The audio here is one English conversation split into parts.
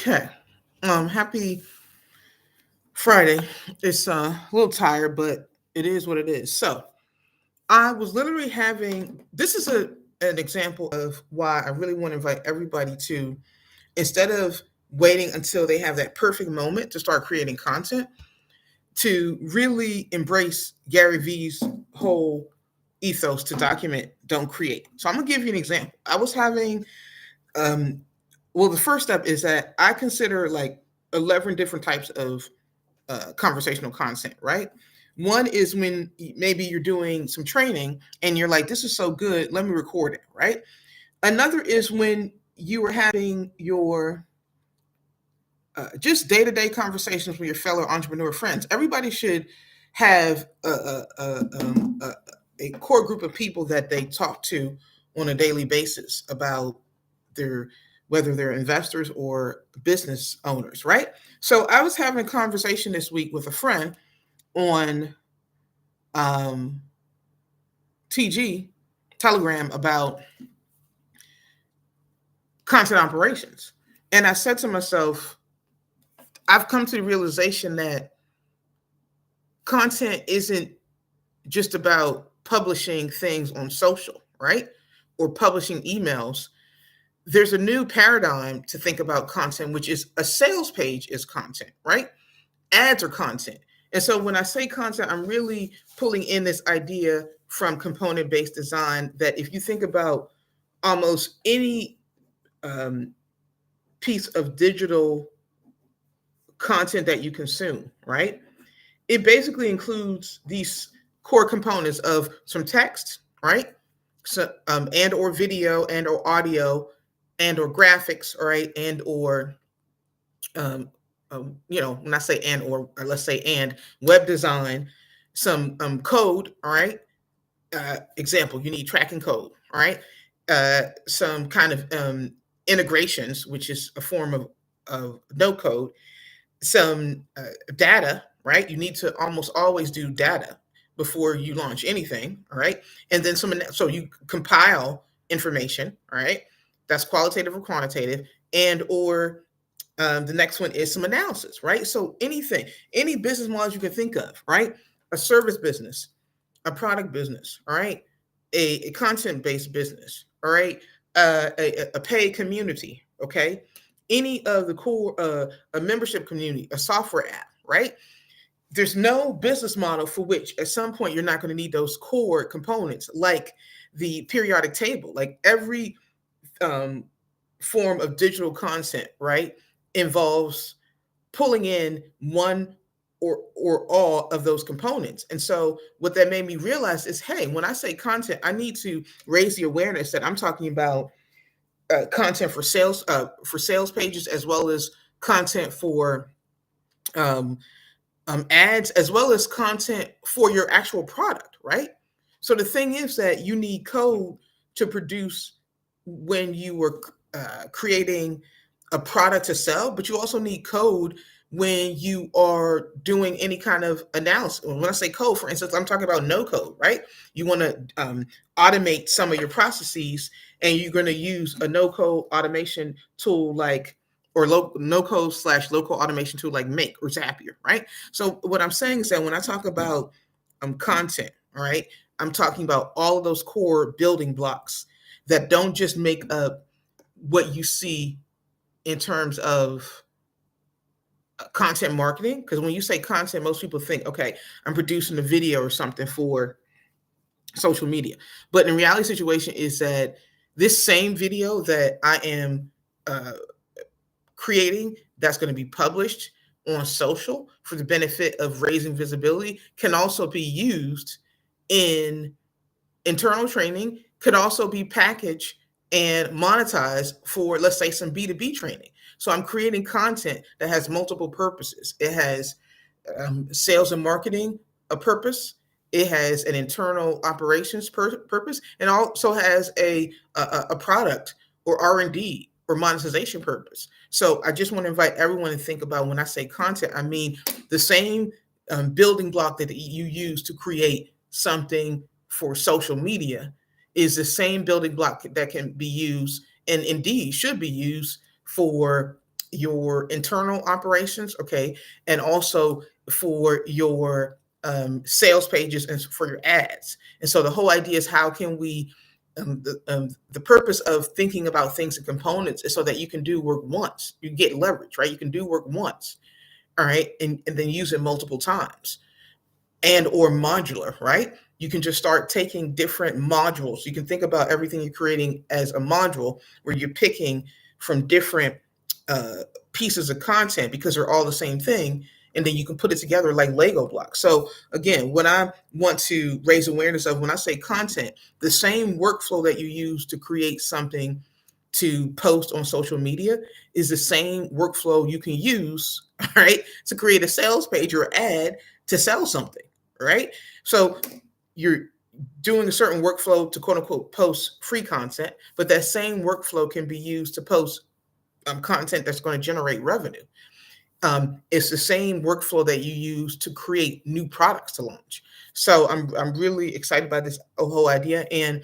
Okay. Happy Friday. It's a little tired, but it is what it is. So I was literally having this is an example of why I really want to invite everybody to, instead of waiting until they have that perfect moment to start creating content, to really embrace Gary Vee's whole ethos to document, don't create. So I'm gonna give you an example. I was having um well, the first step is that I consider like 11 different types of conversational content, right? One is when maybe you're doing some training and you're like, this is so good, let me record it, right? Another is when you are having your just day to day conversations with your fellow entrepreneur friends. Everybody should have a core group of people that they talk to on a daily basis about their whether they're investors or business owners, right? So I was having a conversation this week with a friend on um, TG Telegram about content operations, and I said to myself, I've come to the realization that content isn't just about publishing things on social, right? Or publishing emails. There's a new paradigm to think about content, which is a sales page is content, right? Ads are content. And so when I say content, I'm really pulling in this idea from component based design that if you think about almost any um, piece of digital content that you consume, right? It basically includes these core components of some text, right? So, and or video and or audio and or graphics, right? And or when I say and or let's say and web design, some code, all right. Example, you need tracking code, all right. Some kind of integrations, which is a form of no code, some data, right? You need to almost always do data before you launch anything, all right? And then so you compile information, all right? That's qualitative or quantitative, and or the next one is some analysis, right? So anything, any business models you can think of, right? A service business, a product business, all right? A content-based business, all right? A paid community, okay? Any of the core, a membership community, a software app, right? There's no business model for which at some point you're not going to need those core components like the periodic table. Like every um, form of digital content, right, involves pulling in one or all of those components. And so what that made me realize is, hey, when I say content, I need to raise the awareness that I'm talking about content for sales pages, as well as content for um, ads, as well as content for your actual product, right? So the thing is that you need code to produce when you were creating a product to sell, but you also need code when you are doing any kind of analysis. When I say code, for instance, I'm talking about no code, right? You want to automate some of your processes, and you're going to use a no code automation tool like or no code / local automation tool like Make or Zapier, right? So what I'm saying is that when I talk about content, all right, I'm talking about all of those core building blocks that don't just make up what you see in terms of content marketing. Because when you say content, most people think, okay, I'm producing a video or something for social media. But in reality situation is that this same video that I am uh, creating that's going to be published on social for the benefit of raising visibility can also be used in internal training, could also be packaged and monetized for, let's say, some B2B training. So I'm creating content that has multiple purposes. It has sales and marketing a purpose. It has an internal operations purpose, and also has a product or R&D or monetization purpose. So I just want to invite everyone to think about when I say content, I mean the same building block that you use to create something for social media is the same building block that can be used and indeed should be used for your internal operations, okay, and also for your sales pages and for your ads. And so the whole idea is how can we the purpose of thinking about things and components is so that you can do work once, you get leverage, right? You can do work once, all right, and then use it multiple times, and or modular, right? You can just start taking different modules. You can think about everything you're creating as a module where you're picking from different uh, pieces of content because they're all the same thing, and then you can put it together like Lego blocks. So again, what I want to raise awareness of when I say content, the same workflow that you use to create something to post on social media is the same workflow you can use, right, to create a sales page or ad to sell something, right? So you're doing a certain workflow to quote unquote post free content, but that same workflow can be used to post content that's going to generate revenue. It's the same workflow that you use to create new products to launch. So I'm really excited by this whole idea. And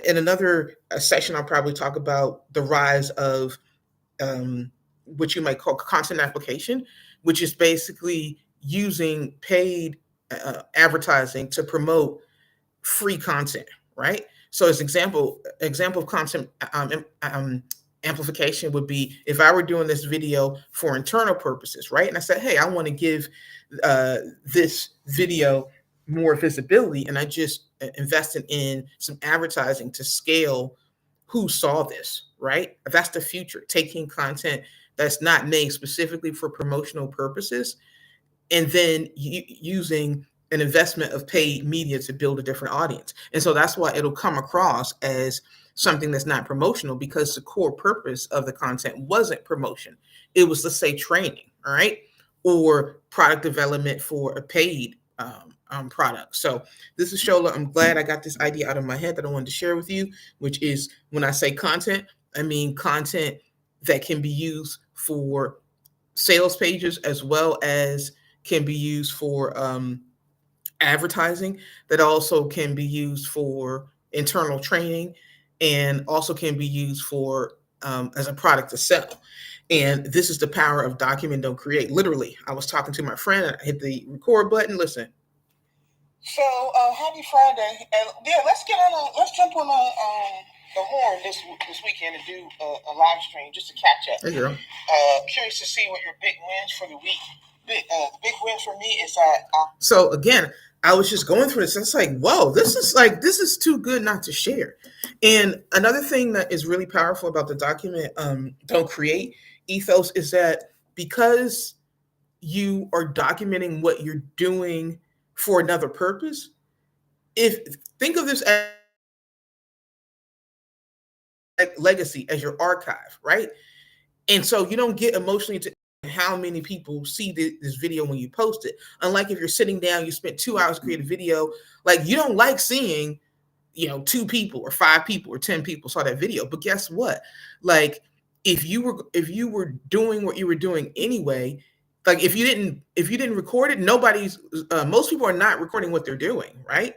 in another session, I'll probably talk about the rise of what you might call content application, which is basically using paid advertising to promote free content, right? So as example of content amplification would be if I were doing this video for internal purposes, right? And I said, hey, I want to give this video more visibility, and I just invested in some advertising to scale who saw this, right? That's the future, taking content that's not made specifically for promotional purposes and then using an investment of paid media to build a different audience. And so that's why it'll come across as something that's not promotional, because the core purpose of the content wasn't promotion. It was, let's say, training, all right, or product development for a paid product. So this is Shola. I'm glad I got this idea out of my head that I wanted to share with you, which is when I say content, I mean content that can be used for sales pages as well as can be used for advertising, that also can be used for internal training, and also can be used for as a product to sell. And this is the power of document, don't create. Literally, I was talking to my friend, I hit the record button. Listen. So happy Friday, and yeah, let's jump on the horn this weekend and do a live stream just to catch up. There you go. Curious to see what your big wins for the week. The big win for me is that. So again, I was just going through this, and it's like, whoa, this is too good not to share. And another thing that is really powerful about the document, don't create ethos, is that because you are documenting what you're doing for another purpose, if think of this as legacy, as your archive, right? And so you don't get emotionally to how many people see this video when you post it. Unlike if you're sitting down, you spent 2 hours creating a video, like you don't like seeing, 2 people or 5 people or 10 people saw that video. But guess what? Like if you were doing what you were doing anyway, like if you didn't record it, most people are not recording what they're doing, right?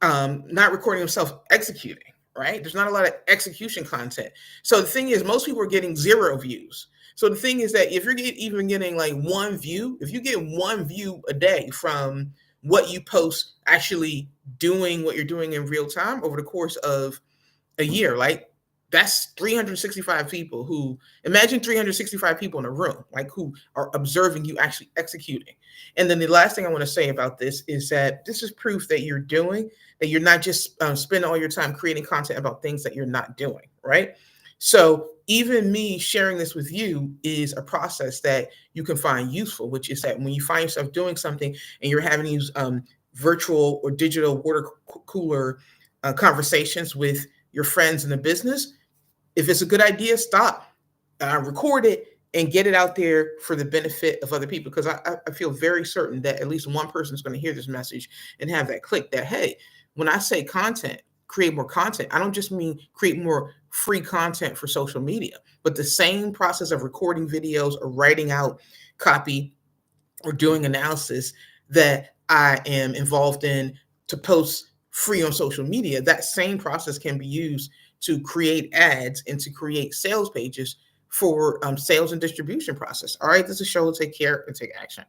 Not recording themselves executing, right? There's not a lot of execution content. So the thing is, most people are getting 0 views. So the thing is that if you're even getting like 1 view, if you get 1 view a day from what you post, actually doing what you're doing in real time over the course of a year, like that's 365 people who, imagine 365 people in a room, like who are observing you actually executing. And then the last thing I want to say about this is that this is proof that you're not just spending all your time creating content about things that you're not doing, right? So even me sharing this with you is a process that you can find useful, which is that when you find yourself doing something and you're having these virtual or digital water cooler conversations with your friends in the business, if it's a good idea, stop, record it, and get it out there for the benefit of other people. Because I feel very certain that at least one person is going to hear this message and have that click that, hey, when I say content, create more content, I don't just mean create more free content for social media, but the same process of recording videos or writing out copy or doing analysis that I am involved in to post free on social media, that same process can be used to create ads and to create sales pages for sales and distribution process. All right, this is Show Take Care and Take Action.